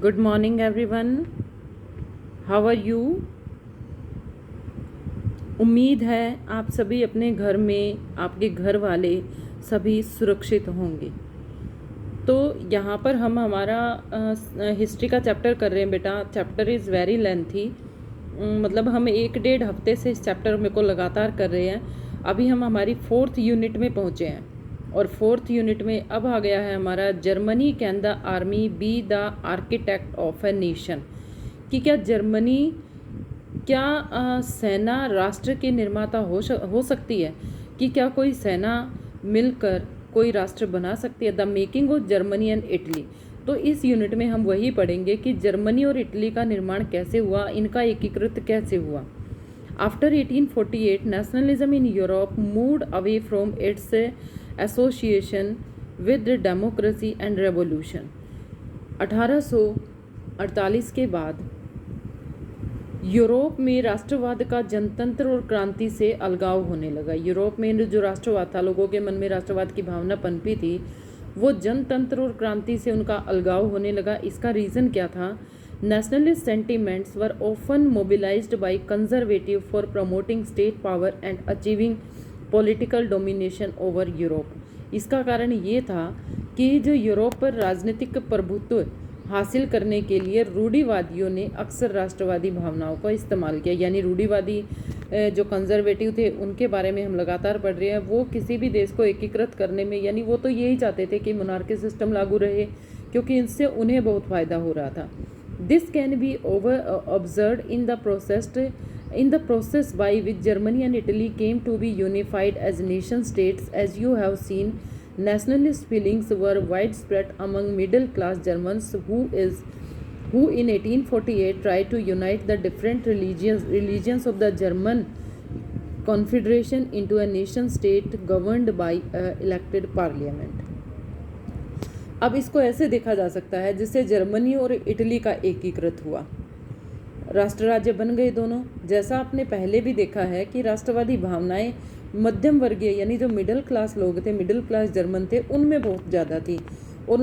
Good morning everyone, how are you. उम्मीद है आप सभी अपने घर में, आपके घर वाले सभी सुरक्षित होंगे। तो यहाँ पर हम हमारा हिस्ट्री का चैप्टर कर रहे हैं बेटा। चैप्टर इज़ वेरी लेंथी, मतलब हम 1-1.5 हफ्ते से इस चैप्टर में को लगातार कर रहे हैं। अभी हम हमारी 4th यूनिट में पहुँचे हैं और 4th यूनिट में अब आ गया है हमारा Germany can the army be the architect of a nation. कि क्या जर्मनी, क्या सेना राष्ट्र की निर्माता हो सकती है? कि क्या कोई सेना मिलकर कोई राष्ट्र बना सकती है? The making of Germany and Italy. तो इस यूनिट में हम वही पढ़ेंगे कि जर्मनी और इटली का निर्माण कैसे हुआ, इनका एकीकृत कैसे हुआ। After 1848 nationalism in Europe moved away from its association with democracy and revolution. 1848 के बाद यूरोप में राष्ट्रवाद का जनतंत्र और क्रांति से अलगाव होने लगा। यूरोप में जो राष्ट्रवाद था, लोगों के मन में राष्ट्रवाद की भावना पनपी थी, वो जनतंत्र और क्रांति से उनका अलगाव होने लगा। इसका रीज़न क्या था? Nationalist sentiments were often mobilised by conservative for promoting state power and achieving political domination over Europe. इसका कारण ये था कि जो यूरोप पर राजनीतिक प्रभुत्व हासिल करने के लिए रूढ़िवादियों ने अक्सर राष्ट्रवादी भावनाओं का इस्तेमाल किया। यानी रूढ़िवादी जो कंजर्वेटिव थे उनके बारे में हम लगातार पढ़ रहे हैं। वो किसी भी देश को एकीकृत करने में, यानी वो तो यही चाहते थे कि मोनार्की सिस्टम लागू रहे, क्योंकि इनसे उन्हें बहुत फ़ायदा हो रहा था। This can be over observe in the process by which Germany and Italy came to be unified as nation states. As you have seen, nationalist feelings were widespread among middle class Germans who in 1848 tried to unite the different religions of the German confederation into a nation state governed by elected parliament. अब इसको ऐसे देखा जा सकता है जिससे Germany और Italy का एकीकृत हुआ, राष्ट्र राज्य बन गए दोनों। जैसा आपने पहले भी देखा है कि राष्ट्रवादी भावनाएं मध्यम वर्गीय, यानी जो मिडिल क्लास लोग थे, मिडिल क्लास जर्मन थे, उनमें बहुत ज़्यादा थी। और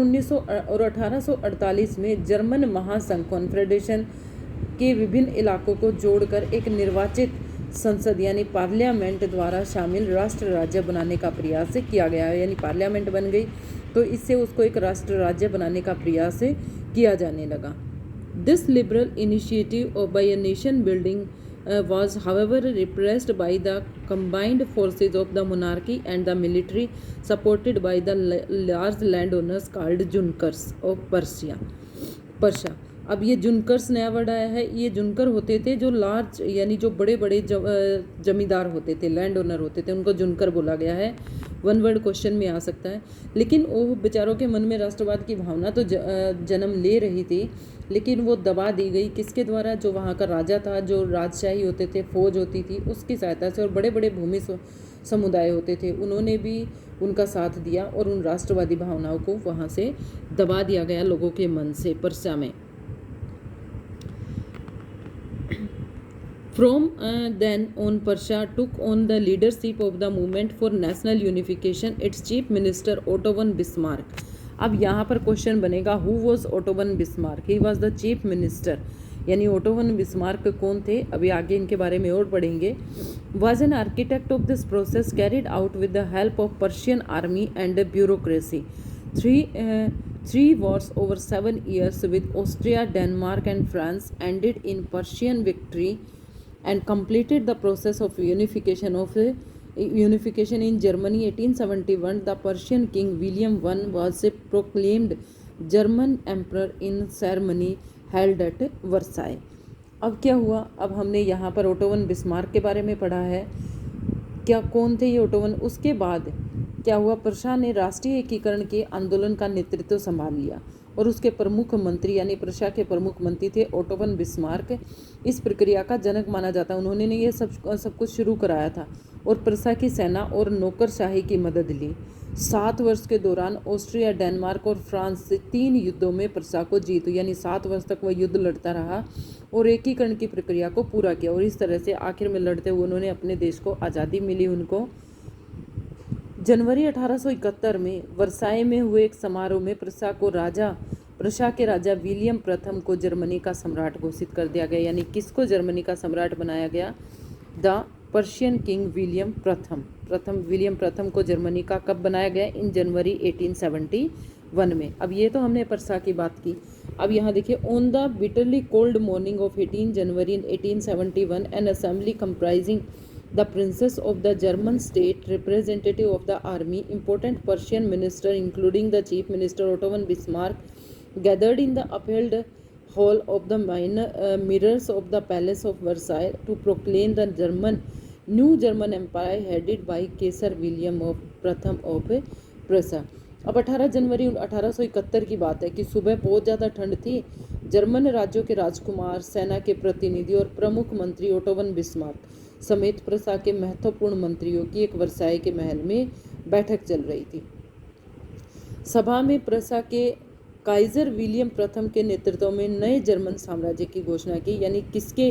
1848 में जर्मन महासंघ कॉन्फेडरेशन के विभिन्न इलाकों को जोड़कर एक निर्वाचित संसद यानी पार्लियामेंट द्वारा शामिल राष्ट्र राज्य बनाने का प्रयास किया गया है। यानी पार्लियामेंट बन गई तो इससे उसको एक राष्ट्र राज्य बनाने का प्रयास किया जाने लगा। This liberal initiative by a nation building was however repressed by the combined forces of the monarchy and the military, supported by the large landowners called Junkers of Persia। अब ये जुनकर्स नया वर्ड आया है। ये जुनकर होते थे जो लार्ज, यानी जो बड़े बड़े जमींदार होते थे, लैंड ओनर होते थे, उनको जुनकर बोला गया है। वन वर्ड क्वेश्चन में आ सकता है। लेकिन वो बेचारों के मन में राष्ट्रवाद की भावना तो जन्म ले रही थी, लेकिन वो दबा दी गई। किसके द्वारा? जो वहाँ का राजा था, जो राजशाही होते थे, फौज होती थी, उसकी सहायता से। और बड़े बड़े भूमि समुदाय होते थे, उन्होंने भी उनका साथ दिया और उन राष्ट्रवादी भावनाओं को वहाँ से दबा दिया गया लोगों के मन से, पर्सा में। From then on, Persia took on the leadership of the movement for national unification. Its chief minister Otto von Bismarck. अब यहाँ पर क्वेश्चन बनेगा, who was Otto von Bismarck? He was the chief minister. यानी auto von Bismarck कौन थे? अभी आगे इनके बारे में और पढ़ेंगे। Was an architect of this process carried out with the help of Persian army and bureaucracy. Three wars over 7 years with Austria, Denmark and France ended in Persian victory and completed the process of unification in Germany. 1871, the Persian king William I was proclaimed German emperor in ceremony held at Versailles. अब क्या हुआ? अब हमने यहाँ पर auto von Bismarck के बारे में पढ़ा है। क्या कौन थे ये ओटो वन? उसके बाद क्या हुआ? पर्सा ने राष्ट्रीय एकीकरण के आंदोलन का नेतृत्व संभाल लिया और उसके प्रमुख मंत्री, यानी पर्सा के प्रमुख मंत्री थे ओटो वन बिस्मार्क। इस प्रक्रिया का जनक माना जाता है। उन्होंने ये सब कुछ शुरू कराया था और पर्सा की सेना और नौकरशाही की मदद ली। 7 वर्ष के दौरान ऑस्ट्रिया, डेनमार्क और फ्रांस से 3 युद्धों में पर्सा को जीत हुई। यानी 7 वर्ष तक वह युद्ध लड़ता रहा और एकीकरण की प्रक्रिया को पूरा किया। और इस तरह से आखिर में लड़ते हुए उन्होंने अपने देश को आज़ादी मिली उनको। जनवरी 1871 में वर्साई में हुए एक समारोह में पर्सा प्रशा के राजा विलियम प्रथम को जर्मनी का सम्राट घोषित कर दिया गया। यानी किसको जर्मनी का सम्राट बनाया गया? द पर्शियन किंग विलियम प्रथम को जर्मनी का कब बनाया गया? इन जनवरी 1871 में। अब ये तो हमने प्रशा की बात की। अब यहाँ देखिए, on the bitterly cold morning of 18 January 1871 N assembly comprising the princes of the German state, representative of the army, important Persian minister including the chief minister Otto von Bismarck, gathered in the upheld hall of the mirrors of the palace of Versailles to proclaim the new German empire headed by Kaisar William प्रथम of Prussia। अब 18 जनवरी 1871 की बात है कि सुबह बहुत ज़्यादा ठंड थी। जर्मन राज्यों के राजकुमार, सेना के प्रतिनिधि और प्रमुख मंत्री ओटो वन बिस्मार्क समेत प्रशा के महत्वपूर्ण मंत्रियों की एक वर्साई के महल में बैठक चल रही थी। सभा में प्रशा के काइजर विलियम प्रथम के नेतृत्व में नए जर्मन साम्राज्य की घोषणा की। यानी किसके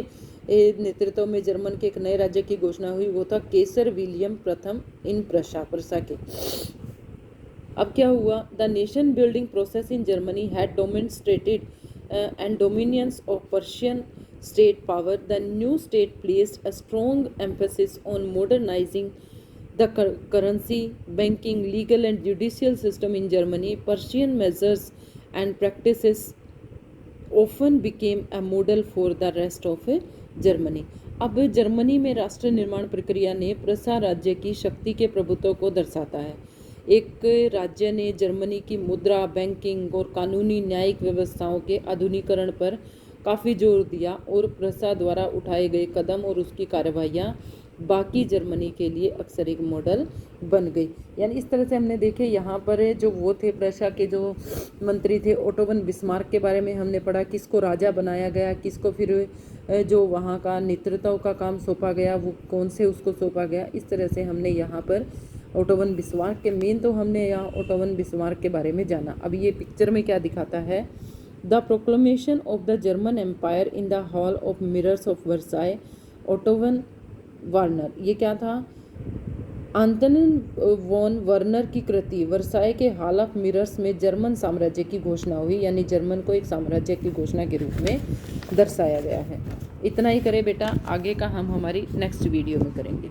नेतृत्व में जर्मन के एक नए राज्य की घोषणा हुई? वो था केसर विलियम प्रथम इन प्रशा के। अब क्या हुआ? The nation building process in Germany had demonstrated and dominions of Persian state power. The new state placed a strong emphasis on modernizing the currency, banking, legal and judicial system in Germany. Persian measures and practices often became a model for the rest of Germany. अब Germany में राष्ट्र निर्माण प्रक्रिया ने Prussia राज्य की शक्ति के प्रभुत्व को दर्शाता है। एक राज्य ने जर्मनी की मुद्रा, बैंकिंग और कानूनी न्यायिक व्यवस्थाओं के आधुनिकीकरण पर काफ़ी जोर दिया और प्रशा द्वारा उठाए गए कदम और उसकी कार्रवाइयाँ बाकी जर्मनी के लिए अक्सर एक मॉडल बन गई। यानी इस तरह से हमने देखे यहाँ पर जो वो थे प्रशा के जो मंत्री थे ओटो वन बिस्मार्क के बारे में हमने पढ़ा, किसको राजा बनाया गया, किसको फिर जो वहाँ का नेतृत्व का काम सौंपा गया वो कौन से उसको सौंपा गया। इस तरह से हमने यहाँ पर ओटो वन बिस्मार्क के मेन तो हमने यहाँ ओटो वन बिस्मार्क के बारे में जाना। अब ये पिक्चर में क्या दिखाता है? The proclamation of the German empire in the hall of mirrors of Versailles, Otto von Werner. ये क्या था? आंटोनिन वॉन वर्नर की कृति वर्साई के हॉल ऑफ मिरर्स में जर्मन साम्राज्य की घोषणा हुई। यानी जर्मन को एक साम्राज्य की घोषणा के रूप में दर्शाया गया है। इतना ही करें बेटा, आगे का हम हमारी नेक्स्ट वीडियो में करेंगे।